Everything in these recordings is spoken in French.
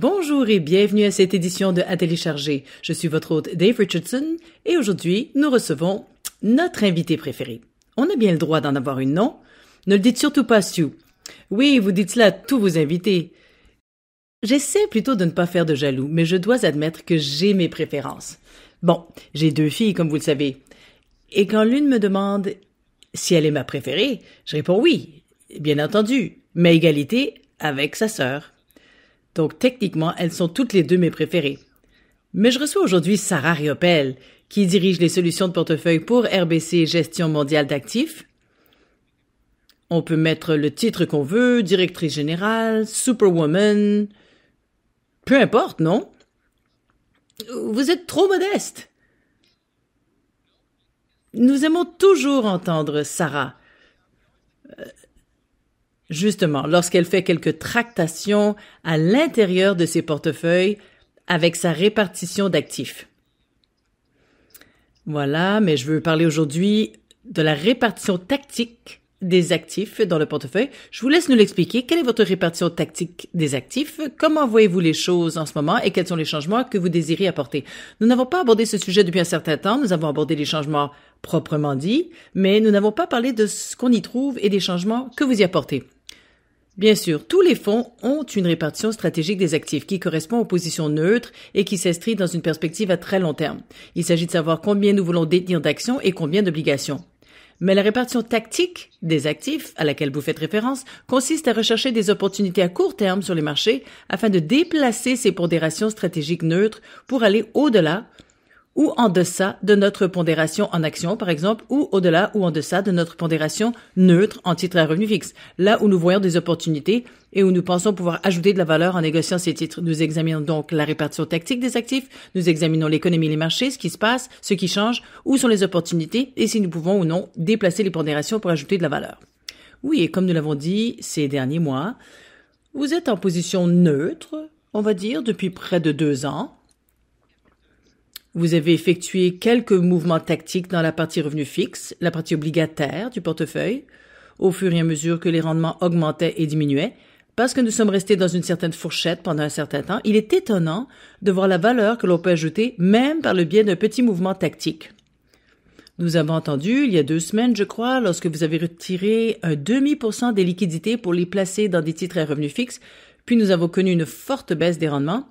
Bonjour et bienvenue à cette édition de À télécharger. Je suis votre hôte Dave Richardson et aujourd'hui, nous recevons notre invité préféré. On a bien le droit d'en avoir une, non? Ne le dites surtout pas, Stu. Oui, vous dites cela à tous vos invités. J'essaie plutôt de ne pas faire de jaloux, mais je dois admettre que j'ai mes préférences. Bon, j'ai 2 filles, comme vous le savez. Et quand l'une me demande si elle est ma préférée, je réponds oui, bien entendu, mais à égalité avec sa sœur. Donc techniquement, elles sont toutes les 2 mes préférées. Mais je reçois aujourd'hui Sarah Riopel, qui dirige les solutions de portefeuille pour RBC Gestion mondiale d'actifs. On peut mettre le titre qu'on veut, directrice générale, superwoman, peu importe, non? Vous êtes trop modeste. Nous aimons toujours entendre Sarah. Justement, lorsqu'elle fait quelques tractations à l'intérieur de ses portefeuilles avec sa répartition d'actifs. Voilà, mais je veux parler aujourd'hui de la répartition tactique des actifs dans le portefeuille. Je vous laisse nous l'expliquer. Quelle est votre répartition tactique des actifs? Comment voyez-vous les choses en ce moment et quels sont les changements que vous désirez apporter? Nous n'avons pas abordé ce sujet depuis un certain temps. Nous avons abordé les changements proprement dits, mais nous n'avons pas parlé de ce qu'on y trouve et des changements que vous y apportez. Bien sûr, tous les fonds ont une répartition stratégique des actifs qui correspond aux positions neutres et qui s'inscrit dans une perspective à très long terme. Il s'agit de savoir combien nous voulons détenir d'actions et combien d'obligations. Mais la répartition tactique des actifs, à laquelle vous faites référence, consiste à rechercher des opportunités à court terme sur les marchés afin de déplacer ces pondérations stratégiques neutres pour aller au-delà ou en deçà de notre pondération en actions, par exemple, ou au-delà ou en deçà de notre pondération neutre en titres à revenu fixe, là où nous voyons des opportunités et où nous pensons pouvoir ajouter de la valeur en négociant ces titres. Nous examinons donc la répartition tactique des actifs, nous examinons l'économie et les marchés, ce qui se passe, ce qui change, où sont les opportunités et si nous pouvons ou non déplacer les pondérations pour ajouter de la valeur. Oui, et comme nous l'avons dit ces derniers mois, vous êtes en position neutre, on va dire, depuis près de 2 ans. Vous avez effectué quelques mouvements tactiques dans la partie revenu fixe, la partie obligataire du portefeuille, au fur et à mesure que les rendements augmentaient et diminuaient. Parce que nous sommes restés dans une certaine fourchette pendant un certain temps, il est étonnant de voir la valeur que l'on peut ajouter même par le biais d'un petit mouvement tactique. Nous avons entendu, il y a 2 semaines, je crois, lorsque vous avez retiré un 0,5% des liquidités pour les placer dans des titres à revenu fixe, puis nous avons connu une forte baisse des rendements,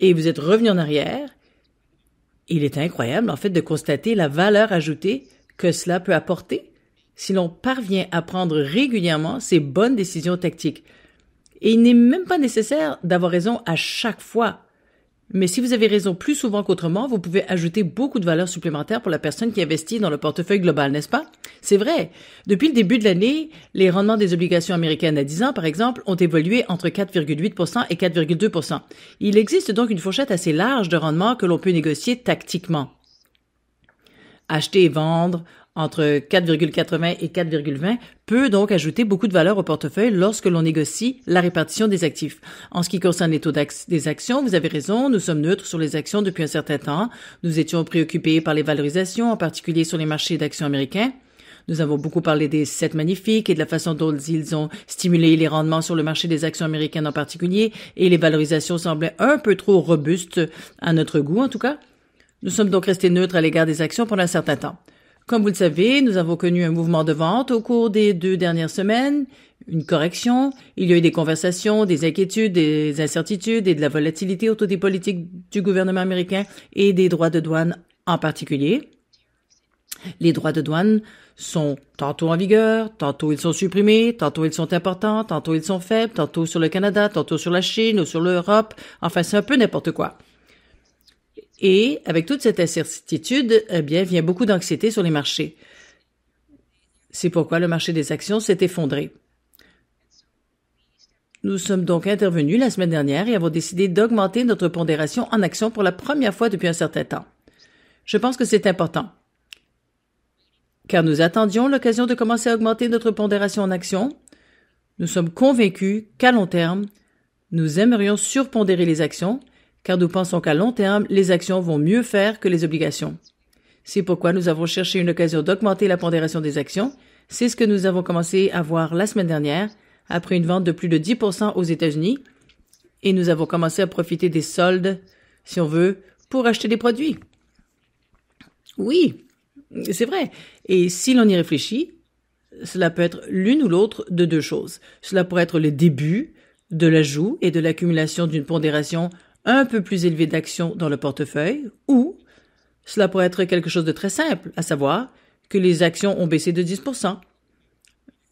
et vous êtes revenu en arrière. Il est incroyable, en fait, de constater la valeur ajoutée que cela peut apporter si l'on parvient à prendre régulièrement ces bonnes décisions tactiques. Et il n'est même pas nécessaire d'avoir raison à chaque fois. Mais si vous avez raison plus souvent qu'autrement, vous pouvez ajouter beaucoup de valeur supplémentaire pour la personne qui investit dans le portefeuille global, n'est-ce pas? C'est vrai. Depuis le début de l'année, les rendements des obligations américaines à 10 ans, par exemple, ont évolué entre 4,8% et 4,2%. Il existe donc une fourchette assez large de rendements que l'on peut négocier tactiquement. Acheter et vendre entre 4,80 et 4,20 peut donc ajouter beaucoup de valeur au portefeuille lorsque l'on négocie la répartition des actifs. En ce qui concerne les taux des actions, vous avez raison, nous sommes neutres sur les actions depuis un certain temps. Nous étions préoccupés par les valorisations, en particulier sur les marchés d'actions américains. Nous avons beaucoup parlé des 7 magnifiques et de la façon dont ils ont stimulé les rendements sur le marché des actions américaines en particulier, et les valorisations semblaient un peu trop robustes à notre goût en tout cas. Nous sommes donc restés neutres à l'égard des actions pendant un certain temps. Comme vous le savez, nous avons connu un mouvement de vente au cours des 2 dernières semaines, une correction. Il y a eu des conversations, des inquiétudes, des incertitudes et de la volatilité autour des politiques du gouvernement américain et des droits de douane en particulier. Les droits de douane sont tantôt en vigueur, tantôt ils sont supprimés, tantôt ils sont importants, tantôt ils sont faibles, tantôt sur le Canada, tantôt sur la Chine ou sur l'Europe. Enfin, c'est un peu n'importe quoi. Et avec toute cette incertitude, eh bien, vient beaucoup d'anxiété sur les marchés. C'est pourquoi le marché des actions s'est effondré. Nous sommes donc intervenus la semaine dernière et avons décidé d'augmenter notre pondération en actions pour la première fois depuis un certain temps. Je pense que c'est important, car nous attendions l'occasion de commencer à augmenter notre pondération en actions. Nous sommes convaincus qu'à long terme, nous aimerions surpondérer les actions, car nous pensons qu'à long terme, les actions vont mieux faire que les obligations. C'est pourquoi nous avons cherché une occasion d'augmenter la pondération des actions. C'est ce que nous avons commencé à voir la semaine dernière, après une vente de plus de 10% aux États-Unis, et nous avons commencé à profiter des soldes, si on veut, pour acheter des produits. Oui, c'est vrai. Et si l'on y réfléchit, cela peut être l'une ou l'autre de deux choses. Cela pourrait être le début de l'ajout et de l'accumulation d'une pondération un peu plus élevée d'actions dans le portefeuille, ou cela pourrait être quelque chose de très simple, à savoir que les actions ont baissé de 10%.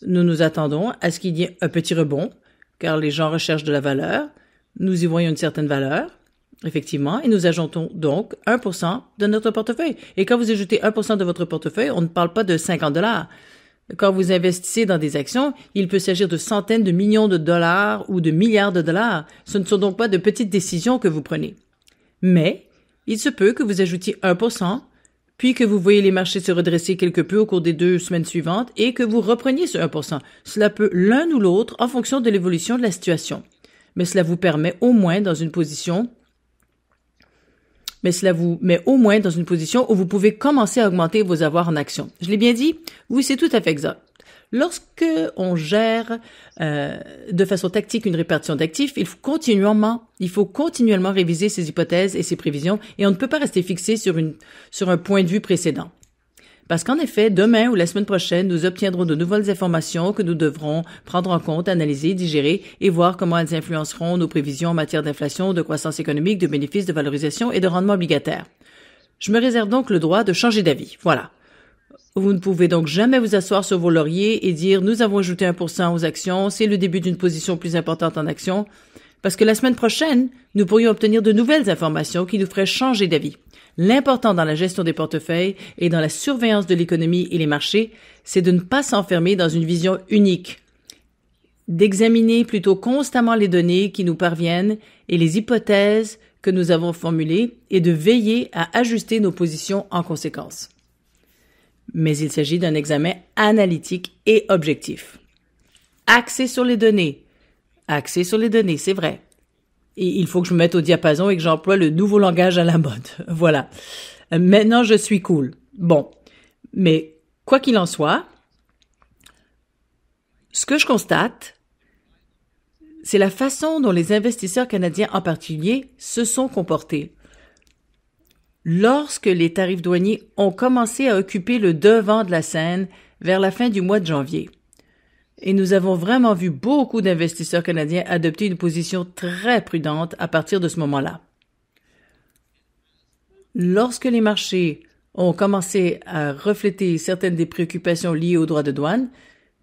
Nous nous attendons à ce qu'il y ait un petit rebond, car les gens recherchent de la valeur. Nous y voyons une certaine valeur, effectivement, et nous ajoutons donc 1% de notre portefeuille. Et quand vous ajoutez 1% de votre portefeuille, on ne parle pas de 50 $. Quand vous investissez dans des actions, il peut s'agir de centaines de millions de dollars ou de milliards de dollars. Ce ne sont donc pas de petites décisions que vous prenez. Mais il se peut que vous ajoutiez 1%, puis que vous voyez les marchés se redresser quelque peu au cours des 2 semaines suivantes et que vous repreniez ce 1%. Cela peut l'un ou l'autre en fonction de l'évolution de la situation. Mais cela vous permet au moins dans une position où vous pouvez commencer à augmenter vos avoirs en actions. Je l'ai bien dit? Oui, c'est tout à fait exact. Lorsque on gère de façon tactique une répartition d'actifs, il faut continuellement réviser ses hypothèses et ses prévisions, et on ne peut pas rester fixé sur un point de vue précédent. Parce qu'en effet, demain ou la semaine prochaine, nous obtiendrons de nouvelles informations que nous devrons prendre en compte, analyser, digérer et voir comment elles influenceront nos prévisions en matière d'inflation, de croissance économique, de bénéfices, de valorisation et de rendement obligataire. Je me réserve donc le droit de changer d'avis. Voilà. Vous ne pouvez donc jamais vous asseoir sur vos lauriers et dire « Nous avons ajouté 1% aux actions, c'est le début d'une position plus importante en actions », parce que la semaine prochaine, nous pourrions obtenir de nouvelles informations qui nous feraient changer d'avis. L'important dans la gestion des portefeuilles et dans la surveillance de l'économie et les marchés, c'est de ne pas s'enfermer dans une vision unique, d'examiner plutôt constamment les données qui nous parviennent et les hypothèses que nous avons formulées et de veiller à ajuster nos positions en conséquence. Mais il s'agit d'un examen analytique et objectif. Axé sur les données, c'est vrai. Et il faut que je me mette au diapason et que j'emploie le nouveau langage à la mode. Voilà. Maintenant, je suis cool. Bon. Mais, quoi qu'il en soit, ce que je constate, c'est la façon dont les investisseurs canadiens en particulier se sont comportés. Lorsque les tarifs douaniers ont commencé à occuper le devant de la scène vers la fin du mois de janvier. Et nous avons vraiment vu beaucoup d'investisseurs canadiens adopter une position très prudente à partir de ce moment-là. Lorsque les marchés ont commencé à refléter certaines des préoccupations liées aux droits de douane,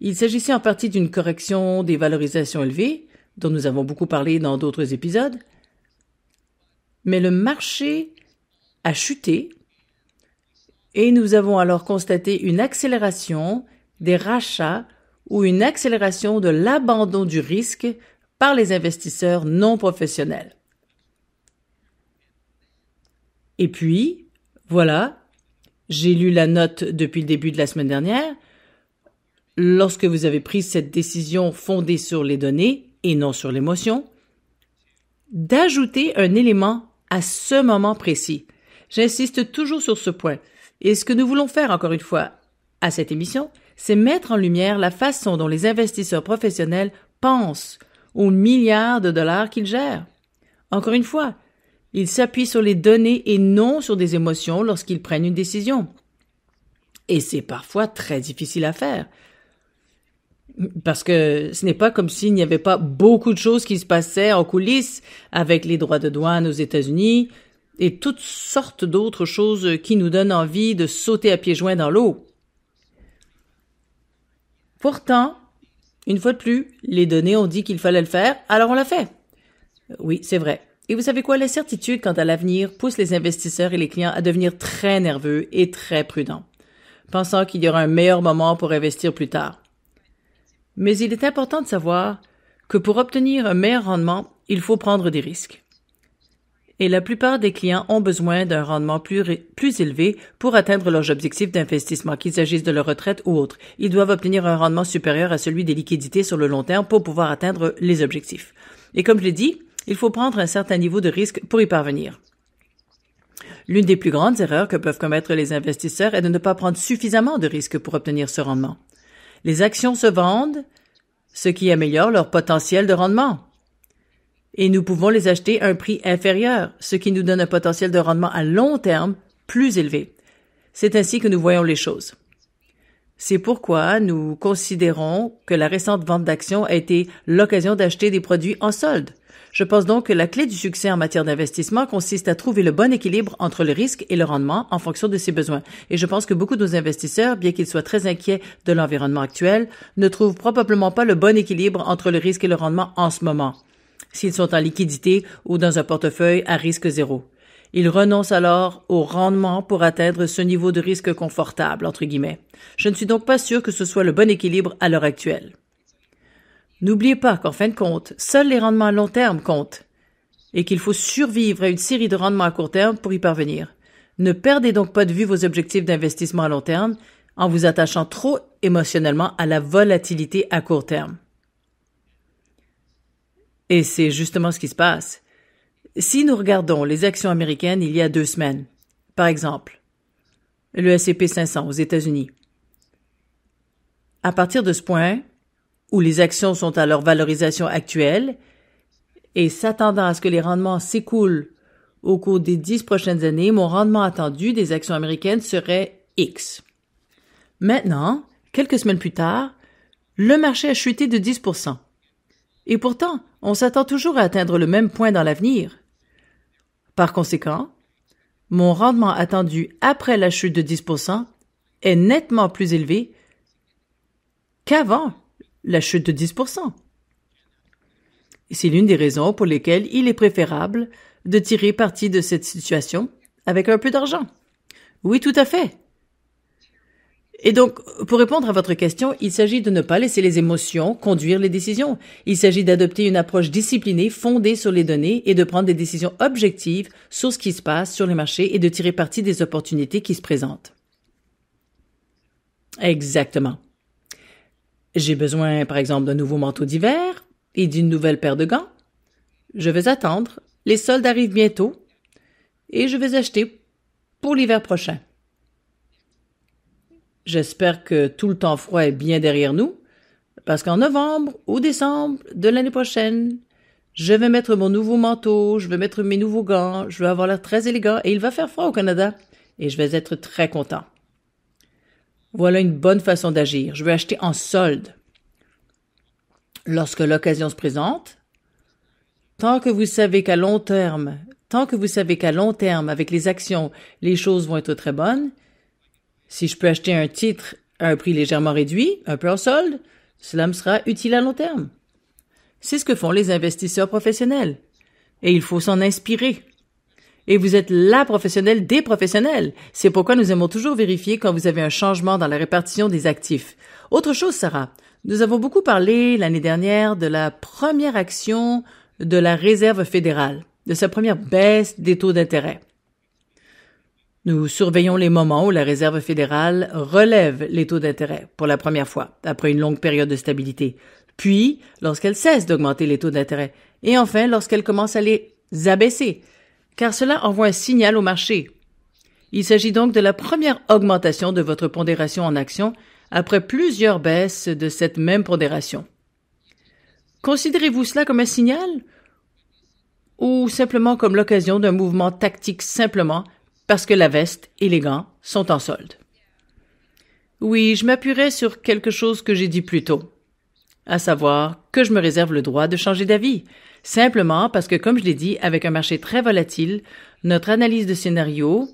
il s'agissait en partie d'une correction des valorisations élevées, dont nous avons beaucoup parlé dans d'autres épisodes, mais le marché a chuté et nous avons alors constaté une accélération des rachats ou une accélération de l'abandon du risque par les investisseurs non professionnels. Et puis, voilà, j'ai lu la note depuis le début de la semaine dernière. Lorsque vous avez pris cette décision fondée sur les données et non sur l'émotion, d'ajouter un élément à ce moment précis. J'insiste toujours sur ce point. Et ce que nous voulons faire, encore une fois, à cette émission, c'est mettre en lumière la façon dont les investisseurs professionnels pensent aux milliards de dollars qu'ils gèrent. Encore une fois, ils s'appuient sur les données et non sur des émotions lorsqu'ils prennent une décision. Et c'est parfois très difficile à faire. Parce que ce n'est pas comme s'il n'y avait pas beaucoup de choses qui se passaient en coulisses avec les droits de douane aux États-Unis et toutes sortes d'autres choses qui nous donnent envie de sauter à pieds joints dans l'eau. Pourtant, une fois de plus, les données ont dit qu'il fallait le faire, alors on l'a fait. Oui, c'est vrai. Et vous savez quoi? La certitude quant à l'avenir pousse les investisseurs et les clients à devenir très nerveux et très prudents, pensant qu'il y aura un meilleur moment pour investir plus tard. Mais il est important de savoir que pour obtenir un meilleur rendement, il faut prendre des risques. Et la plupart des clients ont besoin d'un rendement plus élevé pour atteindre leurs objectifs d'investissement, qu'il s'agisse de leur retraite ou autre. Ils doivent obtenir un rendement supérieur à celui des liquidités sur le long terme pour pouvoir atteindre les objectifs. Et comme je l'ai dit, il faut prendre un certain niveau de risque pour y parvenir. L'une des plus grandes erreurs que peuvent commettre les investisseurs est de ne pas prendre suffisamment de risques pour obtenir ce rendement. Les actions se vendent, ce qui améliore leur potentiel de rendement. et nous pouvons les acheter à un prix inférieur, ce qui nous donne un potentiel de rendement à long terme plus élevé. C'est ainsi que nous voyons les choses. C'est pourquoi nous considérons que la récente vente d'actions a été l'occasion d'acheter des produits en solde. Je pense donc que la clé du succès en matière d'investissement consiste à trouver le bon équilibre entre le risque et le rendement en fonction de ses besoins. Et je pense que beaucoup de nos investisseurs, bien qu'ils soient très inquiets de l'environnement actuel, ne trouvent probablement pas le bon équilibre entre le risque et le rendement en ce moment, s'ils sont en liquidité ou dans un portefeuille à risque zéro. Ils renoncent alors au rendement pour atteindre ce niveau de risque confortable, entre guillemets. Je ne suis donc pas sûr que ce soit le bon équilibre à l'heure actuelle. N'oubliez pas qu'en fin de compte, seuls les rendements à long terme comptent et qu'il faut survivre à une série de rendements à court terme pour y parvenir. Ne perdez donc pas de vue vos objectifs d'investissement à long terme en vous attachant trop émotionnellement à la volatilité à court terme. Et c'est justement ce qui se passe. Si nous regardons les actions américaines il y a 2 semaines, par exemple, le S&P 500 aux États-Unis, à partir de ce point où les actions sont à leur valorisation actuelle et s'attendant à ce que les rendements s'écoulent au cours des 10 prochaines années, mon rendement attendu des actions américaines serait X. Maintenant, quelques semaines plus tard, le marché a chuté de 10%. Et pourtant, on s'attend toujours à atteindre le même point dans l'avenir. Par conséquent, mon rendement attendu après la chute de 10% est nettement plus élevé qu'avant la chute de 10%. C'est l'une des raisons pour lesquelles il est préférable de tirer parti de cette situation avec un peu d'argent. Oui, tout à fait. Et donc, pour répondre à votre question, il s'agit de ne pas laisser les émotions conduire les décisions. Il s'agit d'adopter une approche disciplinée, fondée sur les données et de prendre des décisions objectives sur ce qui se passe sur les marchés et de tirer parti des opportunités qui se présentent. Exactement. J'ai besoin, par exemple, d'un nouveau manteau d'hiver et d'une nouvelle paire de gants. Je vais attendre. Les soldes arrivent bientôt et je vais acheter pour l'hiver prochain. J'espère que tout le temps froid est bien derrière nous, parce qu'en novembre ou décembre de l'année prochaine, je vais mettre mon nouveau manteau, je vais mettre mes nouveaux gants, je vais avoir l'air très élégant et il va faire froid au Canada et je vais être très content. Voilà une bonne façon d'agir. Je vais acheter en solde. Lorsque l'occasion se présente, tant que vous savez qu'à long terme, avec les actions, les choses vont être très bonnes, si je peux acheter un titre à un prix légèrement réduit, un peu en solde, cela me sera utile à long terme. C'est ce que font les investisseurs professionnels. Et il faut s'en inspirer. Et vous êtes la professionnelle des professionnels. C'est pourquoi nous aimons toujours vérifier quand vous avez un changement dans la répartition des actifs. Autre chose, Sarah, nous avons beaucoup parlé l'année dernière de la première action de la Réserve fédérale, de sa première baisse des taux d'intérêt. Nous surveillons les moments où la Réserve fédérale relève les taux d'intérêt pour la première fois, après une longue période de stabilité, puis lorsqu'elle cesse d'augmenter les taux d'intérêt, et enfin lorsqu'elle commence à les abaisser, car cela envoie un signal au marché. Il s'agit donc de la première augmentation de votre pondération en actions après plusieurs baisses de cette même pondération. Considérez-vous cela comme un signal ou simplement comme l'occasion d'un mouvement tactique simplement parce que la veste et les gants sont en solde? Oui, je m'appuierai sur quelque chose que j'ai dit plus tôt, à savoir que je me réserve le droit de changer d'avis, simplement parce que, comme je l'ai dit, avec un marché très volatile, notre analyse de scénario,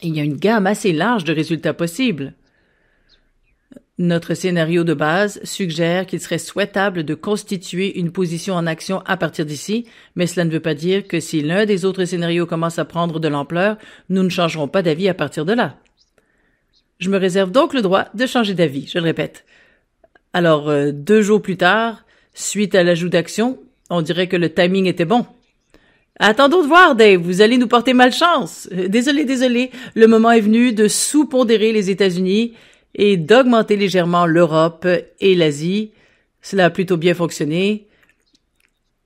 il y a une gamme assez large de résultats possibles. Notre scénario de base suggère qu'il serait souhaitable de constituer une position en action à partir d'ici, mais cela ne veut pas dire que si l'un des autres scénarios commence à prendre de l'ampleur, nous ne changerons pas d'avis à partir de là. Je me réserve donc le droit de changer d'avis, je le répète. Alors, 2 jours plus tard, suite à l'ajout d'actions, on dirait que le timing était bon. Attendons de voir, Dave, vous allez nous porter malchance. Désolé, le moment est venu de sous-pondérer les États-Unis et d'augmenter légèrement l'Europe et l'Asie. Cela a plutôt bien fonctionné.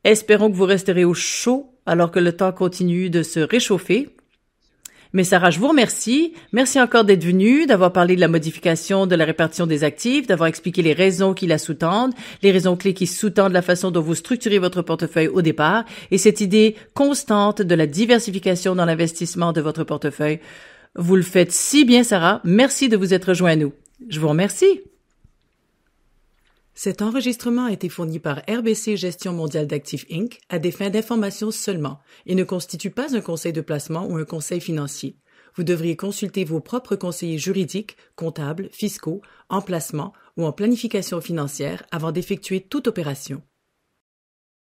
Espérons que vous resterez au chaud alors que le temps continue de se réchauffer. Mais Sarah, je vous remercie. Merci encore d'être venue, d'avoir parlé de la modification de la répartition des actifs, d'avoir expliqué les raisons qui la sous-tendent, les raisons clés qui sous-tendent la façon dont vous structurez votre portefeuille au départ et cette idée constante de la diversification dans l'investissement de votre portefeuille. Vous le faites si bien, Sarah. Merci de vous être rejoint à nous. Je vous remercie. Cet enregistrement a été fourni par RBC Gestion mondiale d'actifs Inc. à des fins d'information seulement et ne constitue pas un conseil de placement ou un conseil financier. Vous devriez consulter vos propres conseillers juridiques, comptables, fiscaux, en placement ou en planification financière avant d'effectuer toute opération.